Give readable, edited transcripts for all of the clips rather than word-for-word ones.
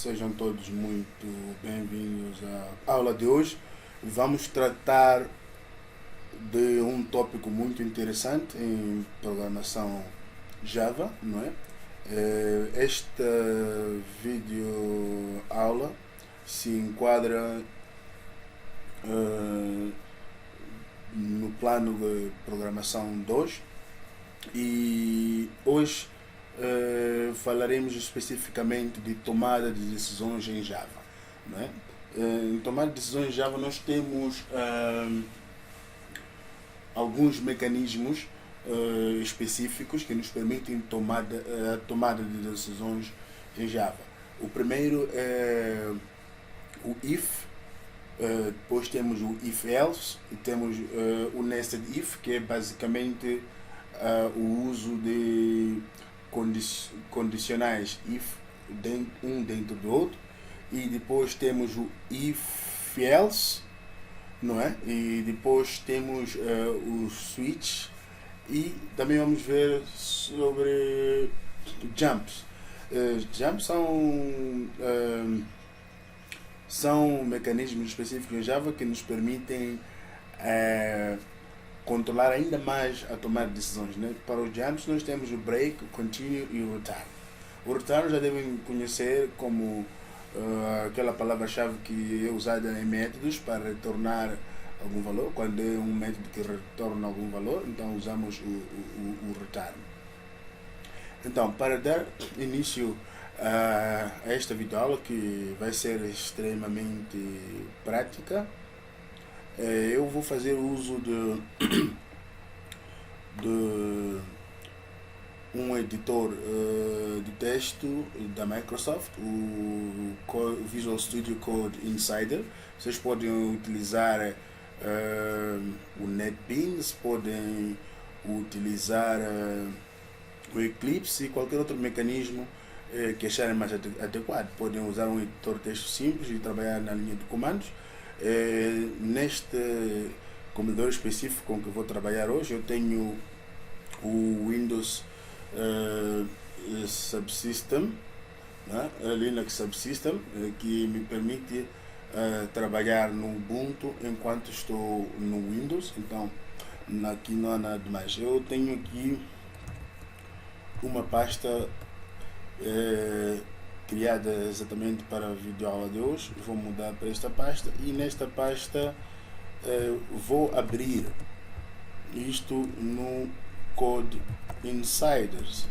Sejam todos muito bem-vindos à aula de hoje. Vamos tratar de um tópico muito interessante em programação Java, não é? Esta vídeo aula se enquadra no plano de programação 2 e hoje falaremos especificamente de tomada de decisões em Java, não é? Em tomada de decisões em Java nós temos alguns mecanismos específicos que nos permitem a tomada de decisões em Java. O primeiro é o if, depois temos o if-else e temos o nested if, que é basicamente o uso de condicionais if um dentro do outro, e depois temos o if-else, não é? E depois temos o switch, e também vamos ver sobre jumps. Jumps são mecanismos específicos em Java que nos permitem controlar ainda mais a tomada de decisões, né? Para os jumps nós temos o break, o continue e o return. O return já devem conhecer como aquela palavra-chave que é usada em métodos para retornar algum valor. Quando é um método que retorna algum valor, então usamos o return. Então, para dar início a esta videoaula, que vai ser extremamente prática, eu vou fazer uso de um editor de texto da Microsoft, o Visual Studio Code Insider. Vocês podem utilizar o NetBeans, podem utilizar o Eclipse e qualquer outro mecanismo que acharem mais adequado. Podem usar um editor de texto simples e trabalhar na linha de comandos. Neste computador específico com que eu vou trabalhar hoje, eu tenho o Windows Subsystem, né? Linux Subsystem, que me permite trabalhar no Ubuntu enquanto estou no Windows. Então aqui não há nada demais. Eu tenho aqui uma pasta criada exatamente para a videoaula de hoje. Vou mudar para esta pasta, e nesta pasta vou abrir isto no Code Insiders.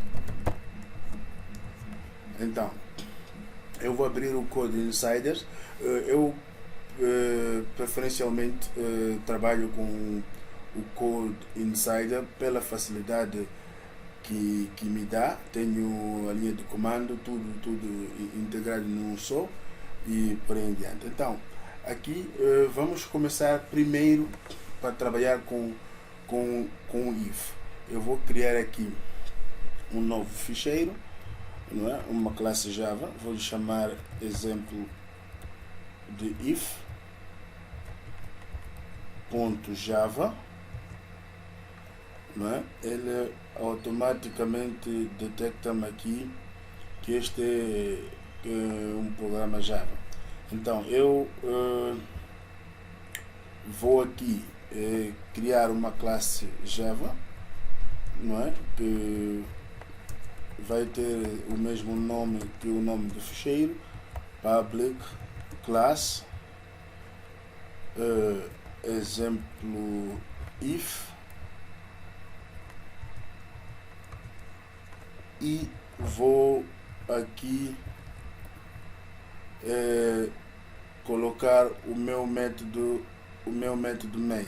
Então eu vou abrir o Code Insiders. Eu preferencialmente trabalho com o Code Insider pela facilidade que me dá. Tenho a linha de comando, tudo integrado num só, e por aí em diante. Então aqui vamos começar primeiro para trabalhar com o if. Eu vou criar aqui um novo ficheiro, não é? Uma classe Java, vou chamar exemplo de if.java, não é? Ele automaticamente detecta-me aqui que este é um programa Java. Então eu vou aqui criar uma classe Java, não é? Que vai ter o mesmo nome que o nome do ficheiro, public class exemplo if, e vou aqui colocar o meu método main.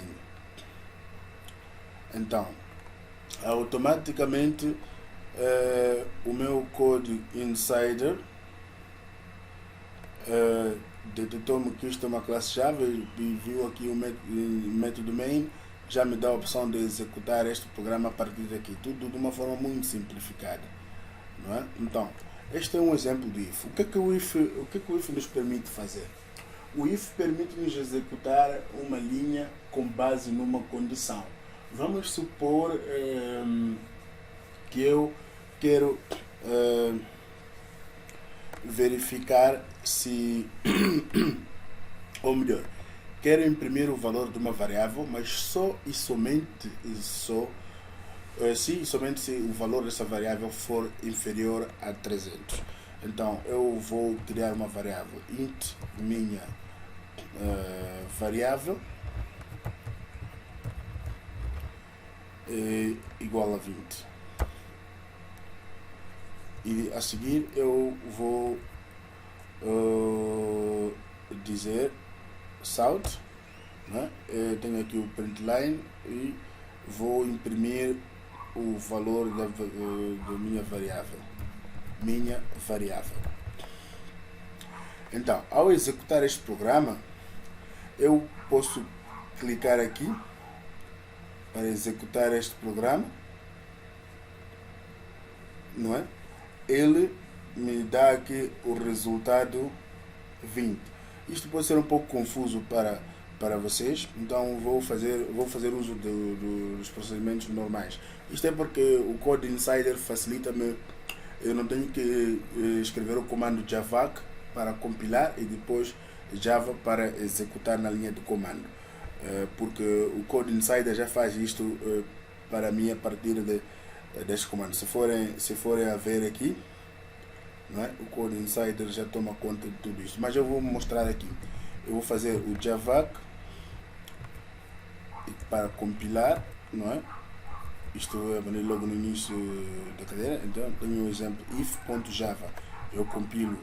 Então automaticamente o meu Code Insider detectou-me que isto é uma classe Java e viu aqui o método main. Já me dá a opção de executar este programa a partir daqui, tudo de uma forma muito simplificada, não é? Então este é um exemplo de if. O que é que o if nos permite fazer? O if permite-nos executar uma linha com base numa condição. Vamos supor que eu quero verificar se, ou melhor, quero imprimir o valor de uma variável, mas só e somente se o valor dessa variável for inferior a 300. Então eu vou criar uma variável int minha variável igual a 20. E a seguir eu vou dizer south, né? Eu tenho aqui o println e vou imprimir o valor da minha variável. Então, ao executar este programa, eu posso clicar aqui para executar este programa, não é? Ele me dá aqui o resultado 20. Isto pode ser um pouco confuso para vocês, então vou fazer uso dos procedimentos normais. Isto é porque o Code Insider facilita-me, eu não tenho que escrever o comando javac para compilar e depois Java para executar na linha de comando, porque o Code Insider já faz isto para mim a partir deste comando. Se forem a ver aqui, não é? O Code Insider já toma conta de tudo isso, mas eu vou mostrar aqui. Eu vou fazer o javac para compilar, não é? Isto é logo no início da cadeira. Então tenho um exemplo if.java. Eu compilo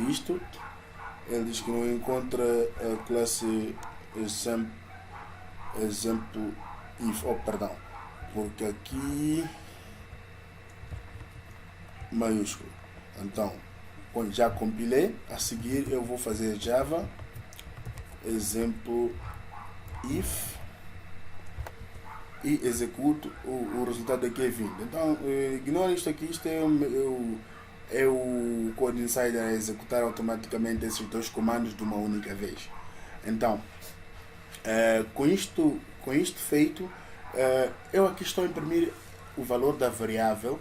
isto, ele diz que não encontra a classe exemplo if, perdão, porque aqui maiúsculo. Então, quando já compilei, a seguir eu vou fazer java exemplo if e executo o resultado aqui é 20. Então, ignore isto aqui, isto é o Code Insider a executar automaticamente esses dois comandos de uma única vez. Então, com isto feito, eu aqui estou a imprimir o valor da variável,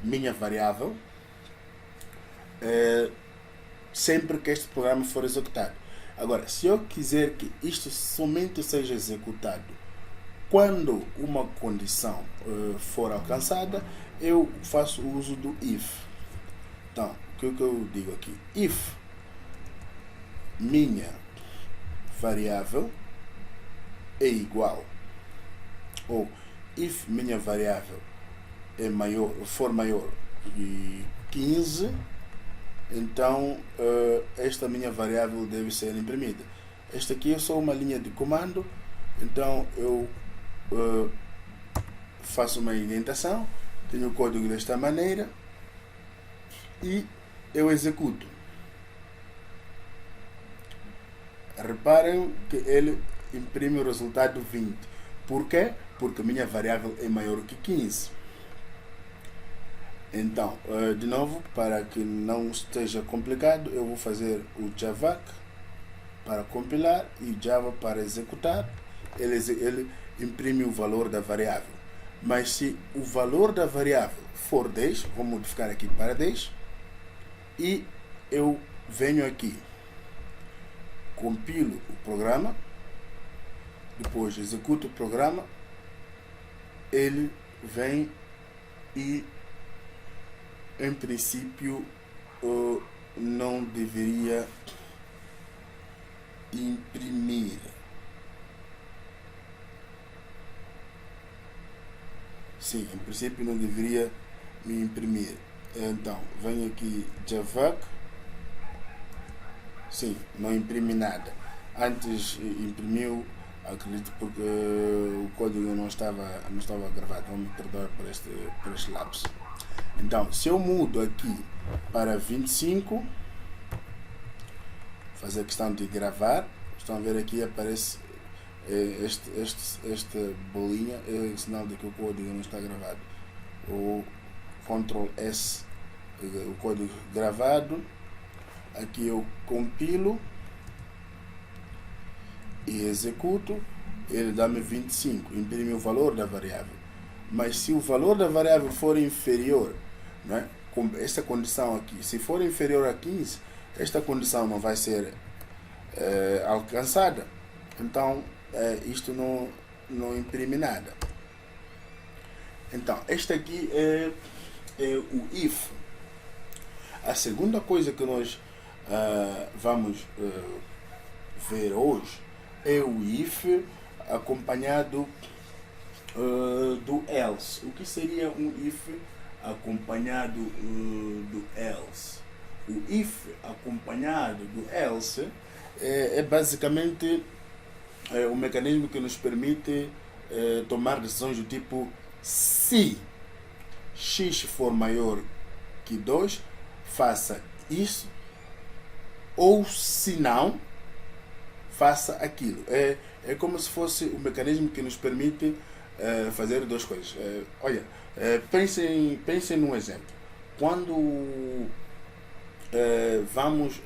minha variável, sempre que este programa for executado. Agora, se eu quiser que isto somente seja executado quando uma condição for alcançada, eu faço uso do if. Então, o que eu digo aqui? If minha variável é igual, ou if minha variável for maior que 15, então esta minha variável deve ser imprimida. Esta aqui é só uma linha de comando, então eu faço uma indentação, tenho o código desta maneira e eu executo. Reparem que ele imprime o resultado 20. Por quê? Porque minha variável é maior que 15. Então, de novo, para que não esteja complicado, eu vou fazer o javac para compilar e java para executar. Ele imprime o valor da variável. Mas se o valor da variável for 10, vou modificar aqui para 10 e eu venho aqui, compilo o programa, depois executo o programa, ele vem e em princípio não deveria imprimir. Sim, em princípio não deveria me imprimir. Então, venho aqui javac. Sim, não imprime nada. Antes imprimiu, acredito, porque o código não estava gravado. Vamos me perdoar por este lapso. Então, se eu mudo aqui para 25, fazer questão de gravar, estão a ver aqui, aparece esta bolinha, é sinal de que o código não está gravado. O Ctrl S, o código gravado. Aqui eu compilo e executo, ele dá-me 25, imprime o valor da variável. Mas se o valor da variável for inferior, né, esta condição aqui, se for inferior a 15, esta condição não vai ser alcançada. Então, isto não imprime nada. Então, este aqui é o if. A segunda coisa que nós vamos ver hoje é o if acompanhado do else. O que seria um if acompanhado do else? O if acompanhado do else é basicamente um mecanismo que nos permite tomar decisões do tipo: se x for maior que 2, faça isso, ou se não, faça aquilo. É como se fosse um mecanismo que nos permite fazer duas coisas. Olha, pensem num exemplo. Quando vamos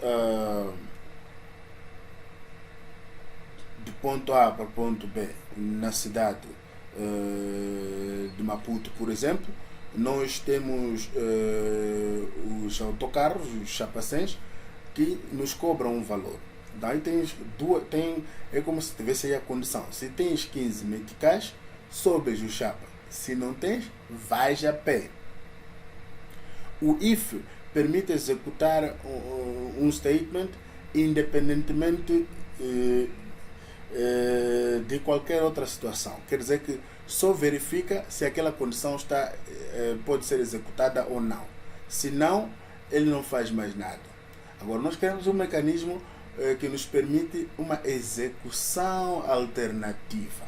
de ponto A para ponto B na cidade de Maputo, por exemplo, nós temos os autocarros, os chapacens, que nos cobram um valor. Daí é como se tivesse aí a condição: se tens 15 meticais, sobes o chapa; se não tens, vais a pé. O if permite executar um statement independentemente de qualquer outra situação. Quer dizer que só verifica se aquela condição pode ser executada ou não. Se não, ele não faz mais nada. Agora, nós queremos um mecanismo que nos permite uma execução alternativa.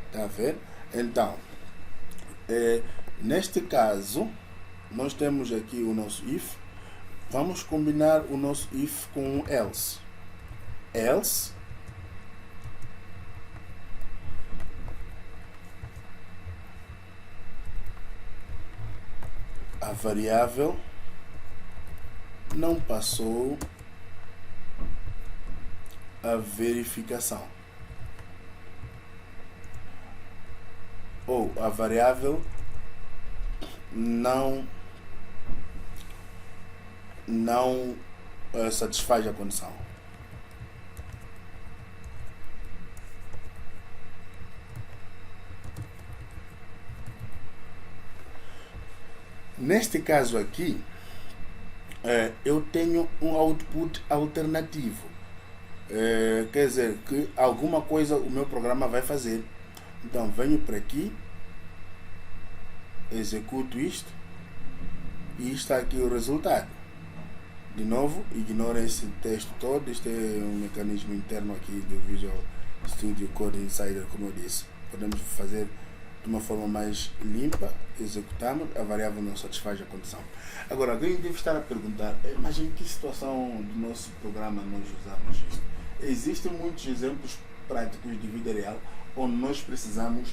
Está a ver? Então, neste caso, nós temos aqui o nosso if. Vamos combinar o nosso if com o else. Else a variável não passou a verificação, ou a variável não satisfaz a condição. Neste caso aqui, eu tenho um output alternativo. Quer dizer que alguma coisa o meu programa vai fazer. Então, venho para aqui, executo isto, e está aqui o resultado. De novo, ignora esse texto todo. Este é um mecanismo interno aqui do Visual Studio Code Insider, como eu disse. Podemos fazer de uma forma mais limpa, executamos, a variável não satisfaz a condição. Agora, alguém deve estar a perguntar: mas em que situação do nosso programa nós usamos isto? Existem muitos exemplos práticos de vida real onde nós precisamos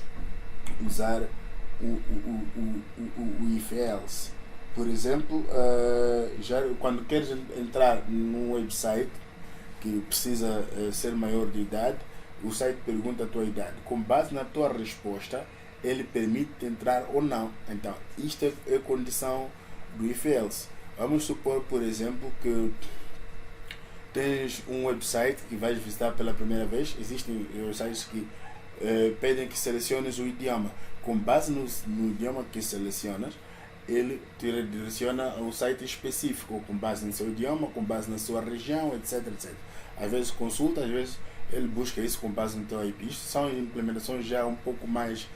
usar o if else. Por exemplo, quando queres entrar num website que precisa ser maior de idade, o site pergunta a tua idade. Com base na tua resposta, ele permite entrar ou não. Então, isto é condição do if else. Vamos supor, por exemplo, que tens um website que vais visitar pela primeira vez. Existem websites que pedem que seleciones o idioma. Com base no idioma que selecionas, ele te redireciona a um site específico, com base no seu idioma, com base na sua região, etc, etc. Às vezes consulta, às vezes ele busca isso com base no teu IP. Isto são implementações já um pouco mais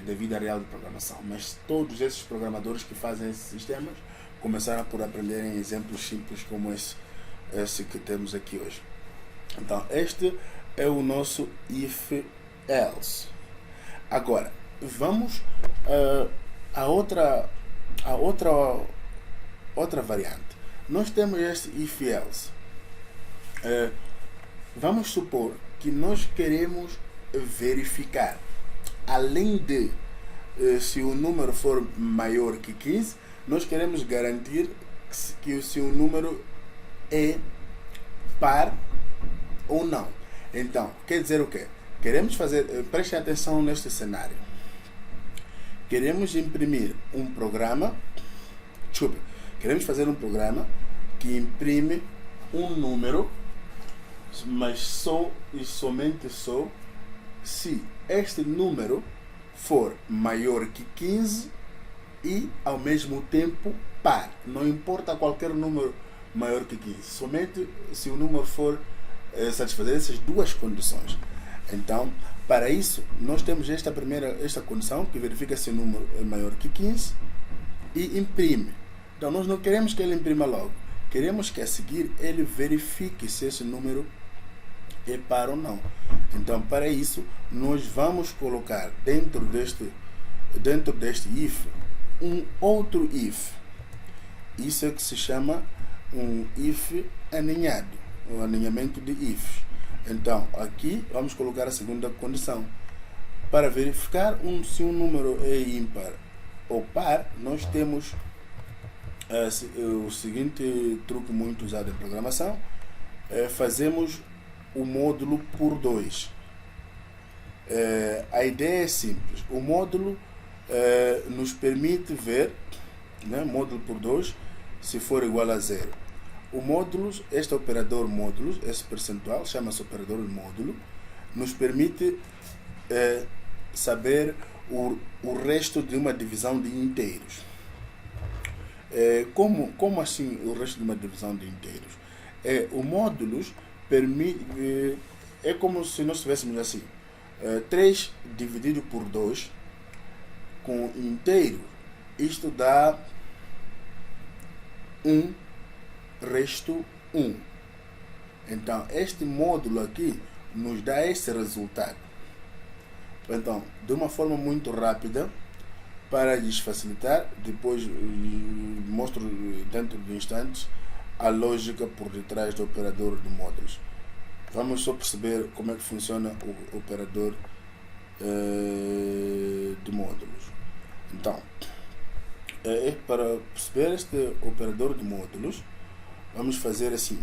da vida real de programação. Mas todos esses programadores que fazem esses sistemas começaram por aprender em exemplos simples como esse que temos aqui hoje. Então, este é o nosso if else. Agora, vamos a outra variante. Nós temos este if else. Vamos supor que nós queremos verificar, além de se o número for maior que 15, nós queremos garantir que se o número é par ou não. Então, quer dizer o quê? Queremos fazer, prestem atenção neste cenário. queremos imprimir um programa, queremos fazer um programa que imprime um número, mas só e somente só se este número for maior que 15 e ao mesmo tempo par. Não importa qualquer número maior que 15, somente se o número for satisfazer essas duas condições. Então, para isso, nós temos esta condição que verifica se o número é maior que 15 e imprime. Então, nós não queremos que ele imprima logo. Queremos que a seguir ele verifique se esse número é par ou não. Então, para isso, nós vamos colocar dentro deste if um outro if. Isso é que se chama um if aninhado, um aninhamento de ifs. Então, aqui vamos colocar a segunda condição. Para verificar se um número é ímpar ou par, nós temos o seguinte truque muito usado em programação. Fazemos o módulo por 2. A ideia é simples. O módulo nos permite ver, né, módulo por 2, se for igual a 0. O módulo, este operador módulos, esse percentual, chama-se operador módulo, nos permite saber o resto de uma divisão de inteiros. Como assim o resto de uma divisão de inteiros? O módulos permite, é como se nós tivéssemos assim, 3 dividido por 2 com inteiro, isto dá 1 resto 1. Então, este módulo aqui nos dá esse resultado. Então, de uma forma muito rápida, para lhes facilitar, depois mostro dentro de instantes a lógica por detrás do operador de módulos. Vamos só perceber como é que funciona o operador de módulos. Então, para perceber este operador de módulos, vamos fazer assim: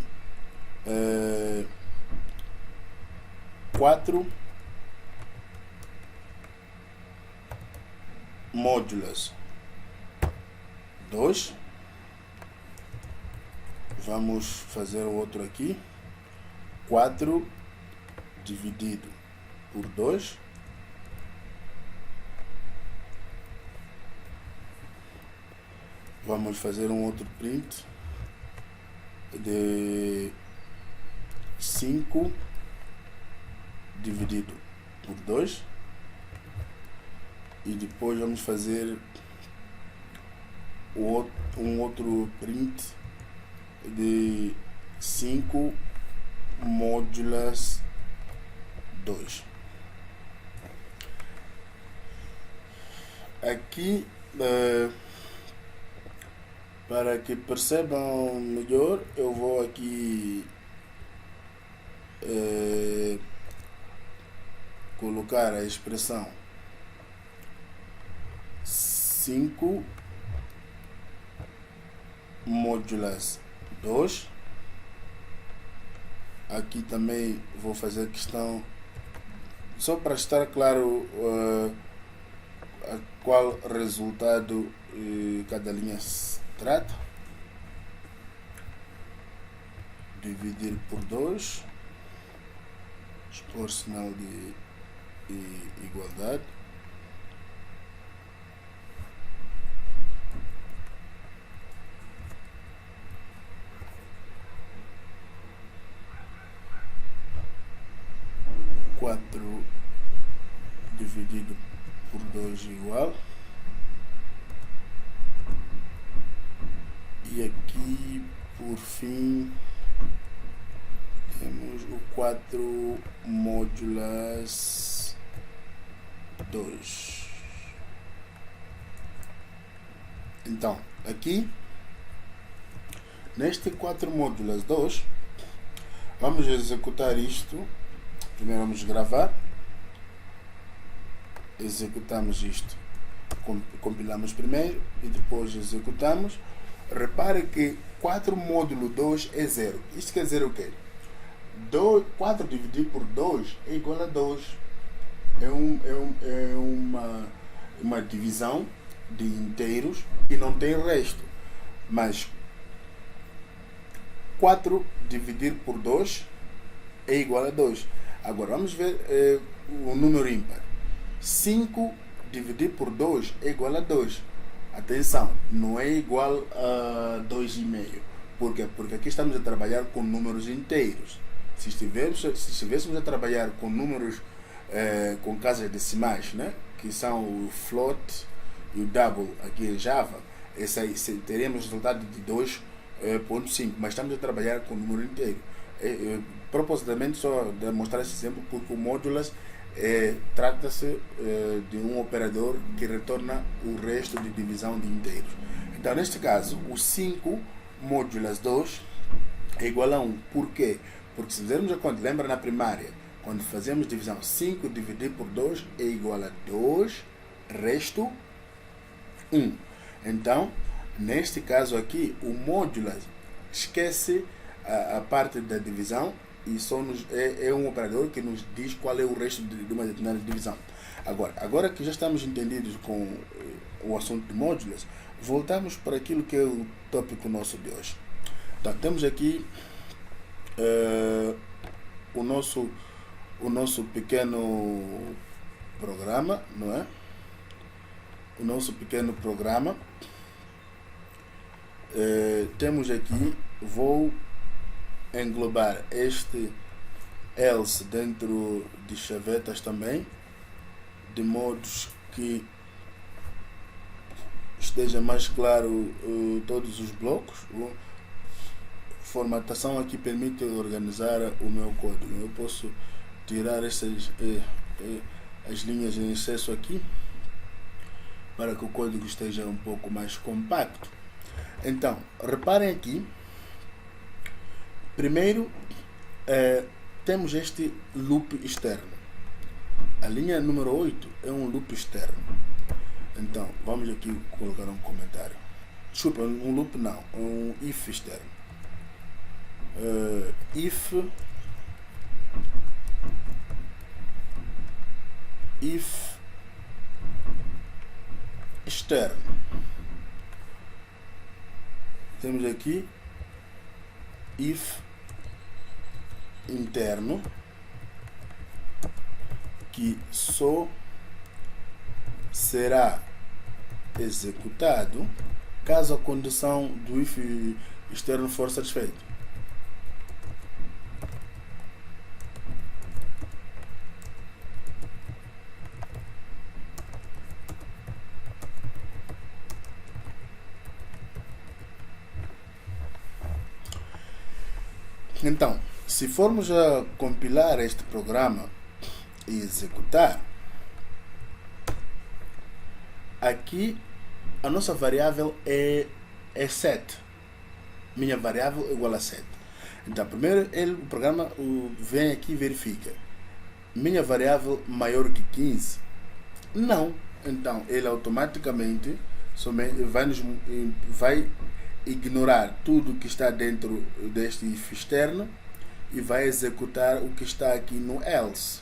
4 módulos 2. Vamos fazer o outro aqui: 4 dividido por 2. Vamos fazer um outro print de 5 dividido por 2. E depois vamos fazer um outro print de 5 módulos 2. Aqui, para que percebam melhor, eu vou aqui colocar a expressão 5 módulos 2. Aqui também vou fazer questão, só para estar claro a qual resultado cada linha se trata. Dividir por 2, expor sinal de igualdade. Dividido por 2 igual, e aqui por fim temos o 4 módulos 2. Então, aqui neste 4 módulos 2 vamos executar isto. Primeiro vamos gravar, executamos isto, compilamos primeiro e depois executamos. Repare que 4 módulo 2 é 0. Isto quer dizer o quê? 4 dividido por 2 é igual a 2. uma divisão de inteiros e não tem resto. Mas 4 dividir por 2 é igual a 2. Agora vamos ver o número ímpar. 5 dividir por 2 é igual a 2. Atenção, não é igual a 2,5. Por quê? Porque aqui estamos a trabalhar com números inteiros. Se estivéssemos a trabalhar com números com casas decimais, né? Que são o float e o double aqui em Java, esse aí, teríamos resultado de 2,5, mas estamos a trabalhar com número inteiro. Propositadamente só demonstrar esse exemplo porque o modulas trata-se de um operador que retorna o resto de divisão de inteiros. Então neste caso o 5 módulas 2 é igual a 1. Por quê? Porque se fizermos a conta, lembra na primária, quando fazemos divisão, 5 dividir por 2 é igual a 2, resto 1. Então, neste caso aqui, o módulas esquece a parte da divisão e só é um operador que nos diz qual é o resto de uma determinada divisão. Agora que já estamos entendidos com o assunto de módulos, voltamos para aquilo que é o tópico nosso de hoje. Então, temos aqui o nosso pequeno programa, não é? O nosso pequeno programa. Temos aqui, vou englobar este else dentro de chavetas também, de modos que esteja mais claro todos os blocos. Formatação aqui permite organizar o meu código. Eu posso tirar essas as linhas em excesso aqui para que o código esteja um pouco mais compacto. Então, reparem aqui. Primeiro, temos este loop externo. A linha número 8 é um loop externo. Então, vamos aqui colocar um comentário. Desculpa, um loop não, um if externo. If externo. Temos aqui if interno, que só será executado caso a condição do if externo for satisfeita. Então, se formos a compilar este programa e executar, aqui a nossa variável é 7. Minha variável é igual a 7. Então, primeiro o programa vem aqui e verifica. Minha variável maior que 15? Não. Então, ele automaticamente vai ignorar tudo que está dentro deste if externo e vai executar o que está aqui no else.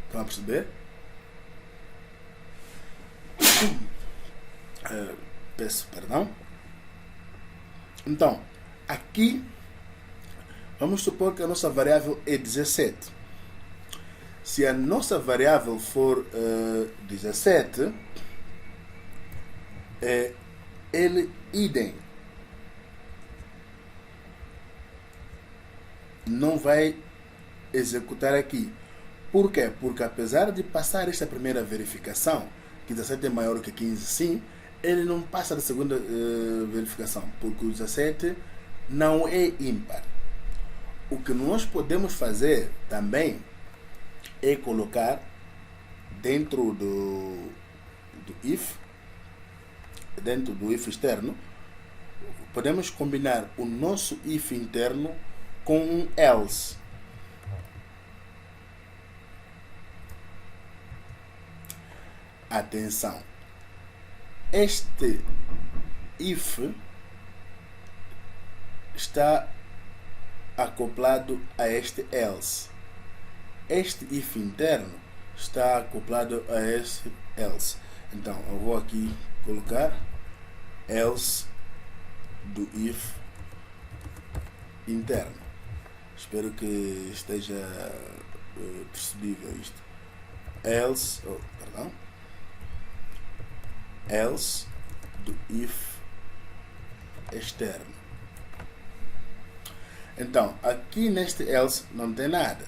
Estão a perceber? Peço perdão. Então, aqui vamos supor que a nossa variável é 17. Se a nossa variável for 17, ele idem não vai executar aqui. Por quê? Porque apesar de passar esta primeira verificação, que 17 é maior que 15, sim, ele não passa da segunda verificação, porque o 17 não é ímpar. O que nós podemos fazer também é colocar dentro do if, dentro do if externo, podemos combinar o nosso if interno com um else. Atenção, este if está acoplado a este else. este if interno está acoplado a esse else. Então eu vou aqui colocar else do if interno. Espero que esteja percebível isto. Else do if externo. Então, aqui neste else não tem nada.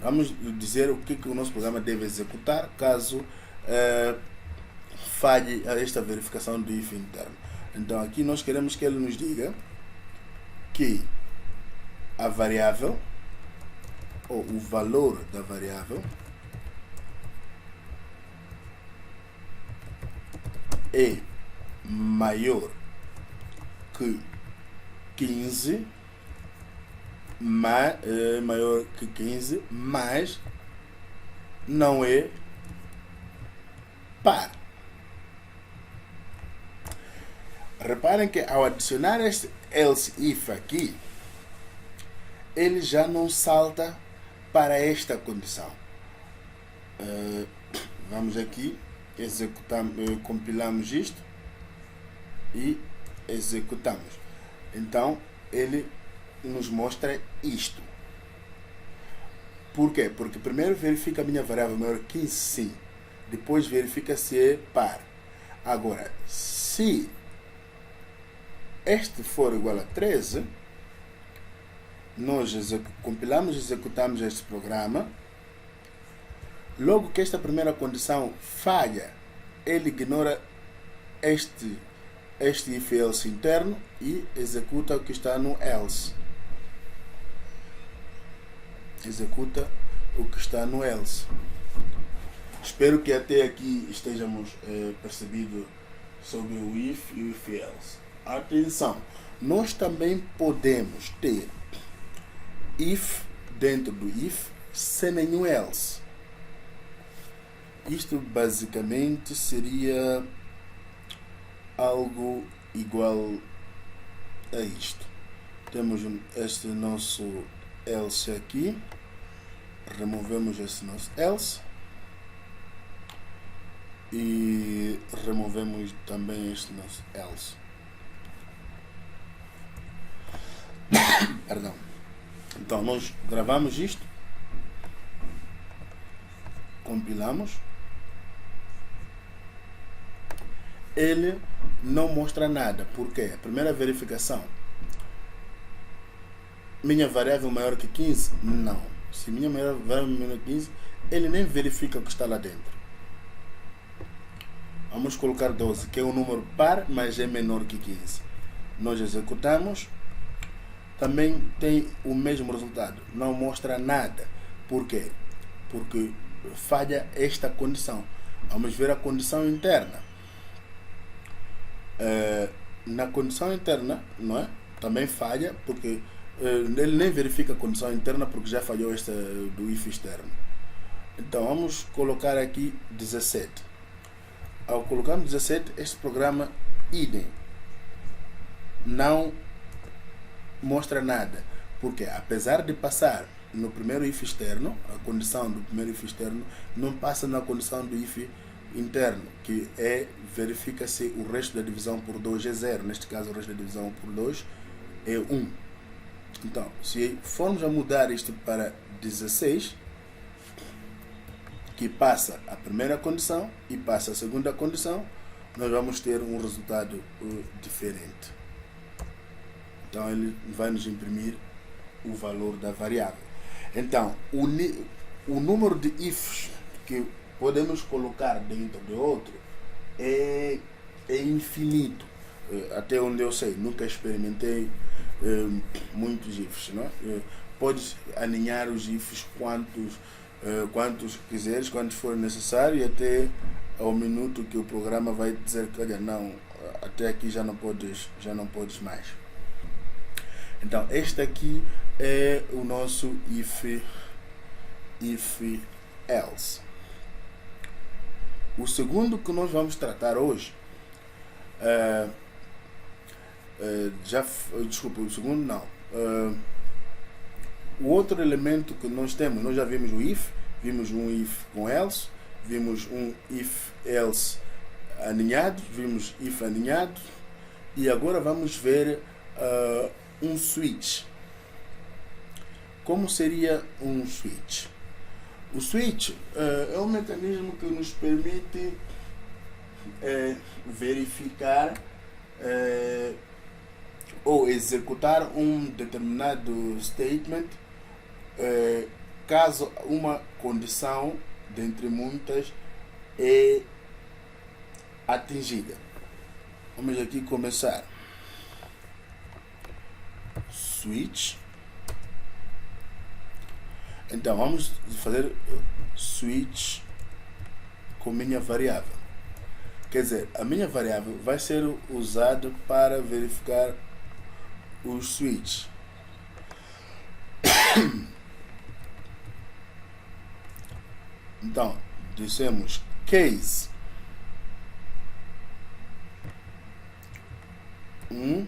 Vamos dizer o que o nosso programa deve executar caso falhe esta verificação do if interno. Então, aqui nós queremos que ele nos diga que a variável, ou o valor da variável, é maior que 15, maior que 15, mas não é par. Reparem que ao adicionar este else if aqui, ele já não salta para esta condição. Vamos aqui, compilamos isto e executamos. Então ele nos mostra isto. Por quê? Porque primeiro verifica a minha variável maior que 15, sim. Depois verifica se é par. Agora, se este for igual a 13, nós compilamos e executamos este programa. Logo que esta primeira condição falha, ele ignora este if else interno e executa o que está no else. Executa o que está no else. Espero que até aqui estejamos percebido sobre o if e o if else. Atenção, nós também podemos ter if dentro do if sem nenhum else. Isto basicamente seria algo igual a isto. Temos este nosso else aqui, removemos esse nosso else e removemos também este nosso else. Perdão. Então nós gravamos isto, compilamos, ele não mostra nada. Por quê? A primeira verificação, minha variável maior que 15? Não. Se minha variável maior que 15, ele nem verifica o que está lá dentro. Vamos colocar 12, que é um número par, mas é menor que 15. Nós executamos, também tem o mesmo resultado, não mostra nada. Por quê? Porque falha esta condição. Vamos ver a condição interna. Na condição interna, não é? Também falha, porque ele nem verifica a condição interna, porque já falhou esta do if externo. Então vamos colocar aqui 17. Ao colocarmos 17, este programa idem não mostra nada, porque apesar de passar no primeiro if externo, a condição do primeiro if externo não passa na condição do if interno, que é verifica se o resto da divisão por 2 é 0. Neste caso o resto da divisão por 2 é 1. Então, se formos a mudar isto para 16, que passa a primeira condição e passa a segunda condição, nós vamos ter um resultado diferente. Então ele vai nos imprimir o valor da variável. Então, o número de ifs que podemos colocar dentro de outro é infinito. Até onde eu sei, nunca experimentei muitos ifs, não é? Podes alinhar os ifs quantos quiseres, quantos for necessário, e até ao minuto que o programa vai dizer que, olha, não, até aqui já não podes mais. Então este aqui é o nosso if else. O segundo que nós vamos tratar hoje, desculpa, o segundo não. O outro elemento que nós temos, nós já vimos o if, vimos um if com else, vimos um if else aninhado, vimos if aninhado, e agora vamos ver um switch. Como seria um switch? O switch é um mecanismo que nos permite verificar ou executar um determinado statement caso uma condição, dentre muitas, é atingida. Vamos aqui começar. Switch. Então vamos fazer switch com minha variável. Quer dizer, a minha variável vai ser usada para verificar os switch. Então, dissemos case 1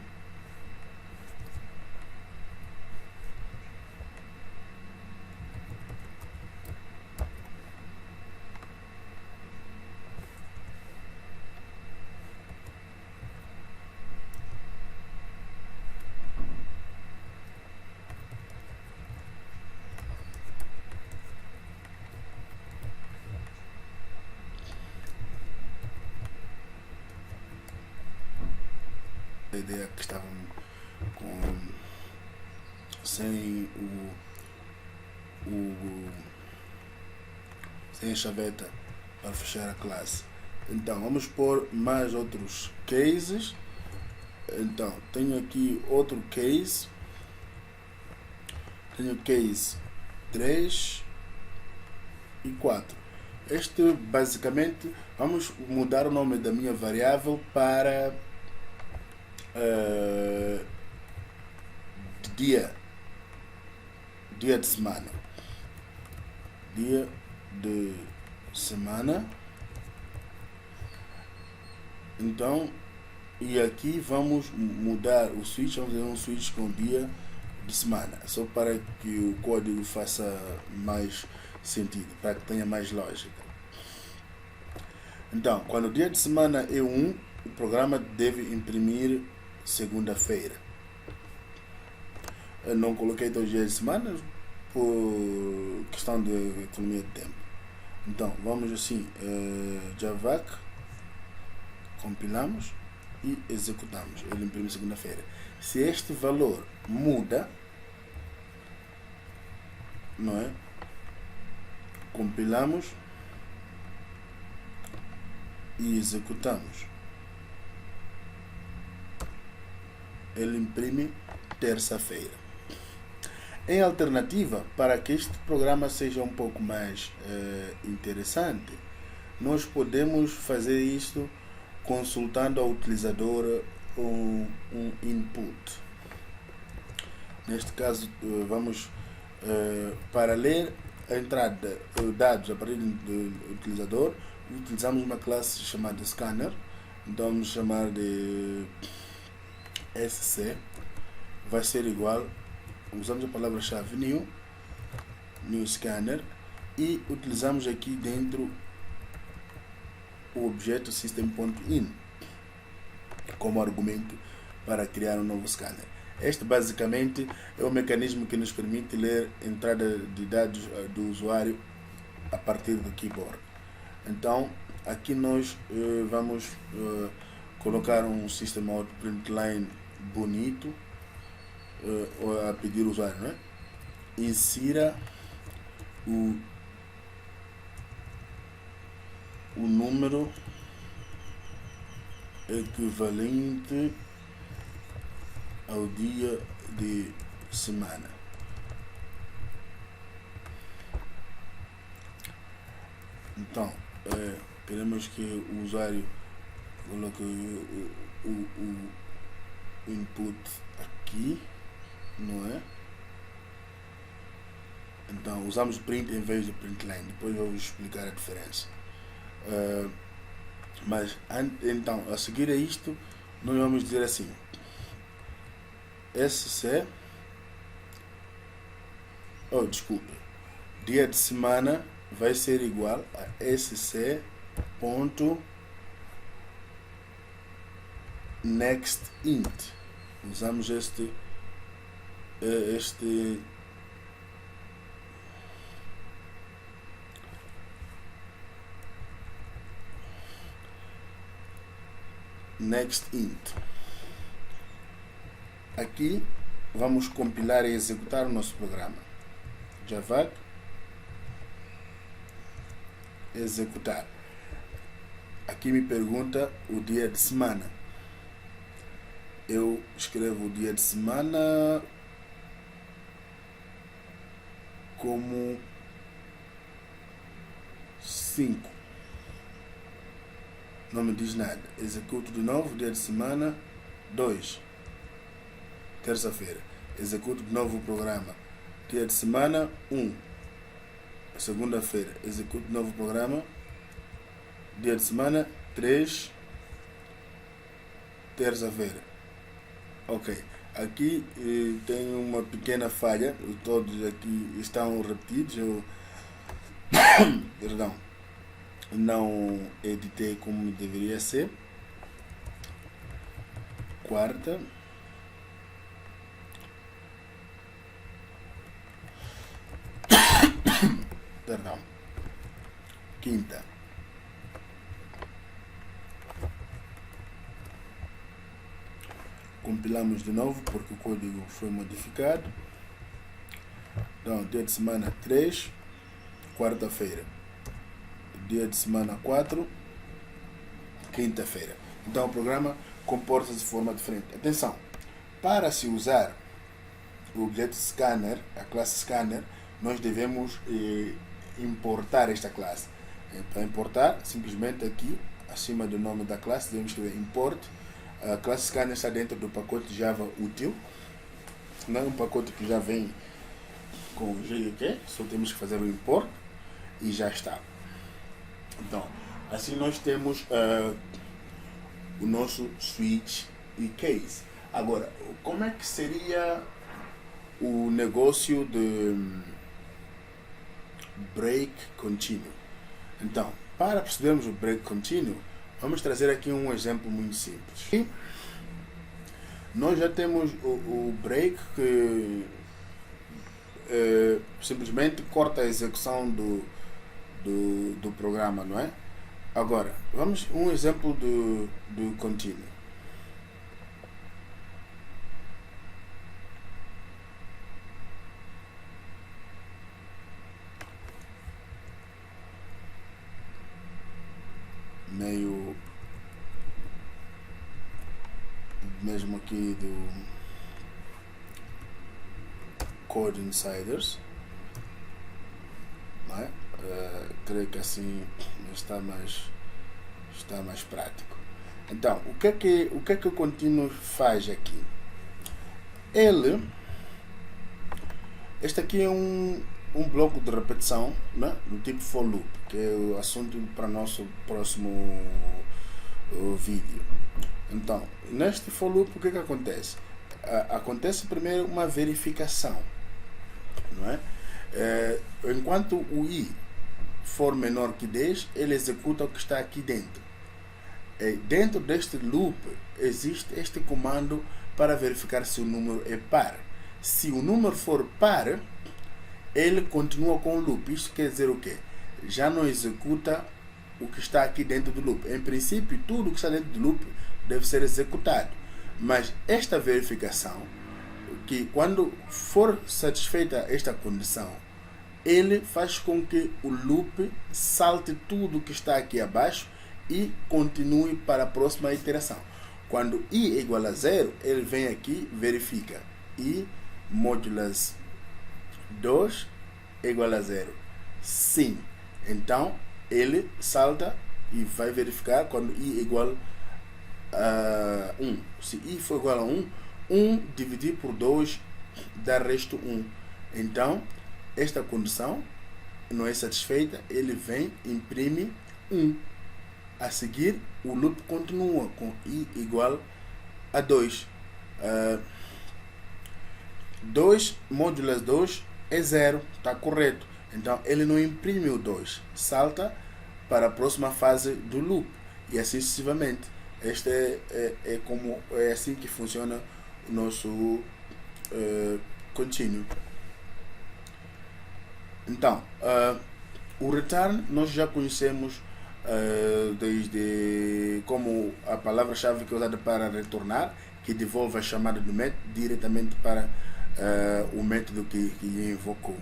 a ideia que estavam sem sem a chaveta para fechar a classe. Então vamos pôr mais outros cases. Então tenho aqui outro case, tenho case 3 e 4. Este basicamente, vamos mudar o nome da minha variável para dia de semana. Dia de semana. Então, e aqui vamos mudar o switch, vamos fazer um switch com dia de semana, só para que o código faça mais sentido, para que tenha mais lógica. Então, quando o dia de semana é 1, o programa deve imprimir segunda-feira. Eu não coloquei todos os dias de semana por questão de economia de tempo. Então, vamos assim, javac, compilamos e executamos. Ele imprime segunda-feira. Se este valor muda, não é? Compilamos e executamos. Ele imprime terça-feira. Em alternativa, para que este programa seja um pouco mais interessante, nós podemos fazer isto consultando a utilizadora um input. Neste caso, vamos para ler a entrada dados a partir do utilizador, utilizamos uma classe chamada scanner. Então vamos chamar de sc, vai ser igual, usamos a palavra-chave new scanner, e utilizamos aqui dentro o objeto system.in como argumento para criar um novo scanner. Este basicamente é o mecanismo que nos permite ler a entrada de dados do usuário a partir do keyboard. Então aqui nós vamos colocar um system out println bonito a pedir o usuário, não é? Insira o número equivalente ao dia de semana. Então, queremos que o usuário coloque o input aqui, não é? Então, usamos print em vez de println. Depois eu vou explicar a diferença. Mas então, a seguir a isto, nós vamos dizer assim: sc Oh, desculpa. Dia de semana vai ser igual a sc ponto next int. Usamos este next int. Aqui vamos compilar e executar o nosso programa. Java executar. Aqui me pergunta o dia de semana. Eu escrevo o dia de semana como 5. Não me diz nada. Executo de novo, dia de semana 2. Terça-feira. Executo de novo o programa. Dia de semana 1. Segunda-feira. Executo de novo o programa. Dia de semana 3. Terça-feira. Ok. Aqui tem uma pequena falha. Todos aqui estão repetidos. Eu perdão, não editei como deveria ser. Quarta. Perdão. Quinta. Compilamos de novo porque o código foi modificado. Então, dia de semana 3, quarta-feira. Dia de semana 4, quinta-feira. Então o programa comporta-se de forma diferente. Atenção, para se usar o objeto scanner, a classe scanner, nós devemos importar esta classe. Para importar, simplesmente aqui, acima do nome da classe, devemos escrever import. A classe scanner está dentro do pacote Java útil. Não é um pacote que já vem com o JDK, só temos que fazer o import e já está. Então, assim nós temos o nosso switch e case. Agora, como é que seria o negócio de break contínuo? Então, para percebermos o break contínuo, vamos trazer aqui um exemplo muito simples. E nós já temos o break que simplesmente corta a execução do programa, não é? Agora, vamos um exemplo do contínuo. Meio mesmo aqui do Code Insiders, não é? Creio que assim está mais prático. Então, o que é que o contínuo faz aqui? Este aqui é um bloco de repetição, né, do tipo for loop, que é o assunto para nosso próximo vídeo. Então, neste for loop, o que acontece? Acontece primeiro uma verificação, não é? Enquanto o i for menor que 10, ele executa o que está aqui dentro. Dentro deste loop existe este comando para verificar se o número é par. Se o número for par, ele continua com o loop. Isto quer dizer o quê? Já não executa o que está aqui dentro do loop. Em princípio, tudo que está dentro do loop deve ser executado. Mas esta verificação, que quando for satisfeita esta condição, ele faz com que o loop salte tudo que está aqui abaixo e continue para a próxima iteração. Quando i é igual a 0, ele vem aqui, verifica i modulas 2 é igual a 0. Sim. Então, ele salta e vai verificar quando i é igual a 1. Se i for igual a 1, 1 dividido por 2 dá resto 1. Então, esta condição não é satisfeita, ele vem, imprime 1. A seguir, o loop continua com i igual a 2. 2 modulas 2 é 0, está correto. Então ele não imprime o 2, salta para a próxima fase do loop e assim sucessivamente. Este é assim que funciona o nosso contínuo. Então, o return nós já conhecemos desde como a palavra-chave que é usada para retornar, que devolve a chamada do método diretamente para o método que invocou.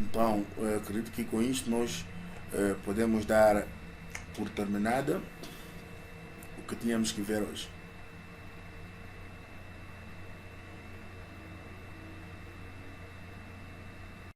Então, acredito que com isto nós podemos dar por terminada o que tínhamos que ver hoje.